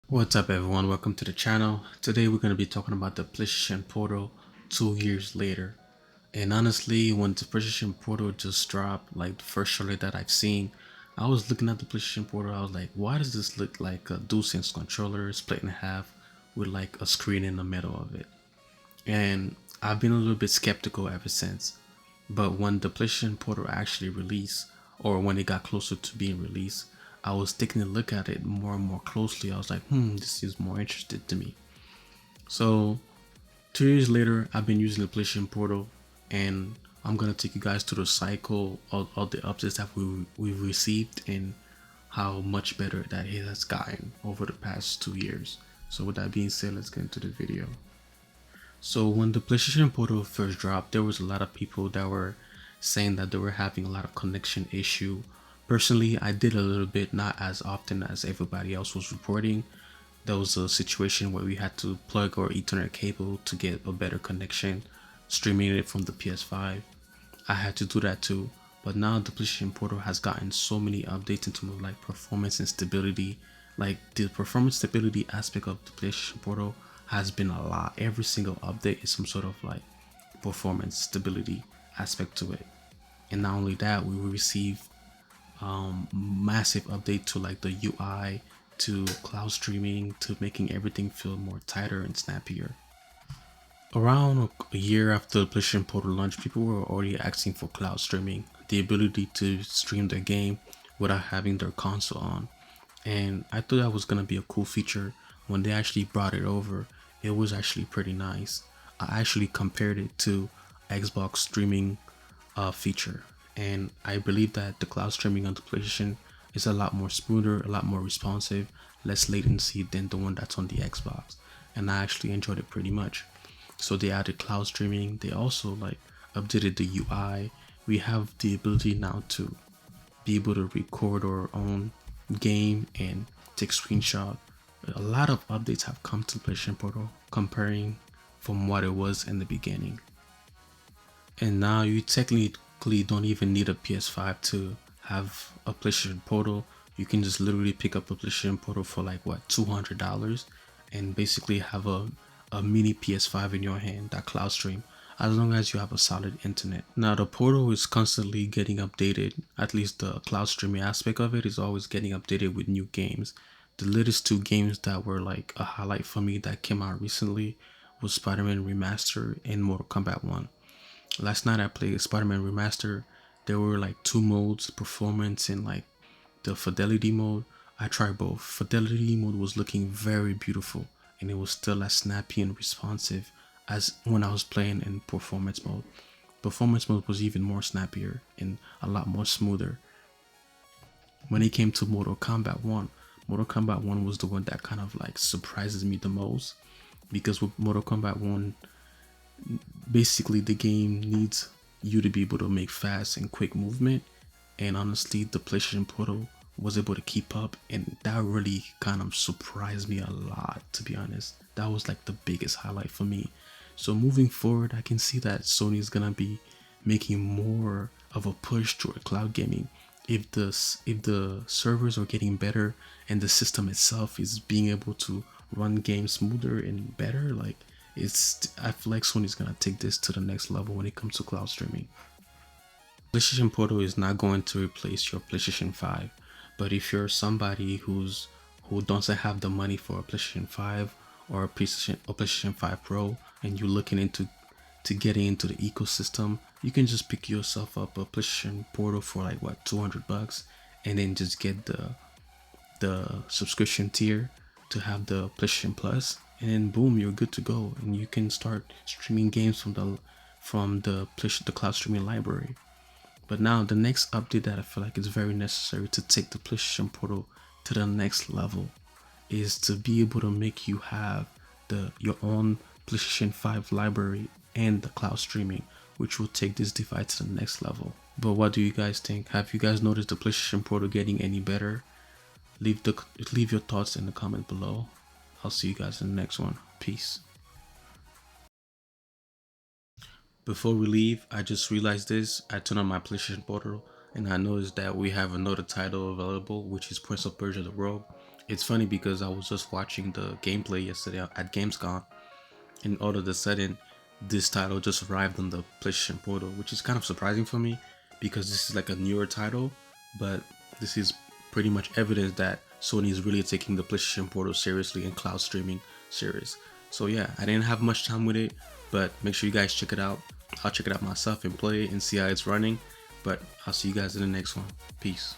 What's up everyone, welcome to the channel. Today we're going to be talking about the PlayStation Portal 2 years later. And honestly, when the PlayStation Portal just dropped, like the first trailer that I've seen, I was looking at the PlayStation Portal, I was like, why does this look like a DualSense controller split in half with like a screen in the middle of it? And I've been a little bit skeptical ever since. But when the PlayStation Portal actually released, or when it got closer to being released, I was taking a look at it more and more closely. I was like, this seems more interested to me. So 2 years later, I've been using the PlayStation Portal, and I'm gonna take you guys through the cycle of the updates that we've received and how much better that it has gotten over the past 2 years. So with that being said, let's get into the video. So when the PlayStation Portal first dropped, there was a lot of people that were saying that they were having a lot of connection issue. Personally, I did a little bit, not as often as everybody else was reporting. There was a situation where we had to plug our Ethernet cable to get a better connection, streaming it from the PS5. I had to do that too. But now the PlayStation Portal has gotten so many updates in terms of like performance and stability. Like the performance stability aspect of the PlayStation Portal has been a lot. Every single update is some sort of like performance stability aspect to it. And not only that, we will receive massive update to like the UI, to cloud streaming, to making everything feel more tighter and snappier. Around a year after the PlayStation Portal launch, people were already asking for cloud streaming, the ability to stream their game without having their console on. And I thought that was gonna be a cool feature. When they actually brought it over, it was actually pretty nice. I actually compared it to Xbox streaming feature, and I believe that the cloud streaming on the PlayStation is a lot more smoother, a lot more responsive, less latency than the one that's on the Xbox, and I actually enjoyed it pretty much. So they added cloud streaming. They also like updated the UI. We have the ability now to be able to record our own game and take screenshot. A lot of updates have come to PlayStation Portal comparing from what it was in the beginning. And now you technically don't even need a PS5 to have a PlayStation Portal. You can just literally pick up a PlayStation Portal for like what, $200, and basically have a mini PS5 in your hand that cloud stream, as long as you have a solid internet. Now the Portal is constantly getting updated. At least the cloud streaming aspect of it is always getting updated with new games. The latest two games that were like a highlight for me that came out recently was Spider-Man Remastered and Mortal Kombat 1. Last night I played Spider-Man Remastered. There were like two modes, performance and like the fidelity mode. I tried both. Fidelity mode was looking very beautiful, and it was still as snappy and responsive as when I was playing in performance mode. Performance mode was even more snappier and a lot more smoother. When it came to Mortal Kombat 1, Mortal Kombat 1 was the one that kind of like surprises me the most, because with Mortal Kombat 1, basically the game needs you to be able to make fast and quick movement, and honestly the PlayStation Portal was able to keep up, and that really kind of surprised me a lot, to be honest. That was like the biggest highlight for me. So moving forward, I can see that Sony is gonna be making more of a push toward cloud gaming. If the servers are getting better and the system itself is being able to run games smoother and better, like I feel like Sony's gonna take this to the next level when it comes to cloud streaming. PlayStation Portal is not going to replace your PlayStation 5, but if you're somebody who doesn't have the money for a PlayStation 5 or a PlayStation 5 Pro, and you're looking into getting into the ecosystem, you can just pick yourself up a PlayStation Portal for like what, $200, and then just get the subscription tier to have the PlayStation Plus, and then boom, you're good to go, and you can start streaming games from the cloud streaming library. But now the next update that I feel like is very necessary to take the PlayStation Portal to the next level is to be able to make you have your own PlayStation 5 library and the cloud streaming, which will take this device to the next level. But what do you guys think? Have you guys noticed the PlayStation Portal getting any better? Leave your thoughts in the comment below. I'll see you guys in the next one. Peace. Before we leave, I just realized this. I turned on my PlayStation Portal and I noticed that we have another title available, which is Prince of Persia: The Rogue. It's funny because I was just watching the gameplay yesterday at Gamescom, and all of a sudden, this title just arrived on the PlayStation Portal, which is kind of surprising for me because this is like a newer title, but this is pretty much evidence that Sony is really taking the PlayStation Portal seriously and cloud streaming serious. So yeah, I didn't have much time with it, but make sure you guys check it out. I'll check it out myself and play it and see how it's running. But I'll see you guys in the next one. Peace.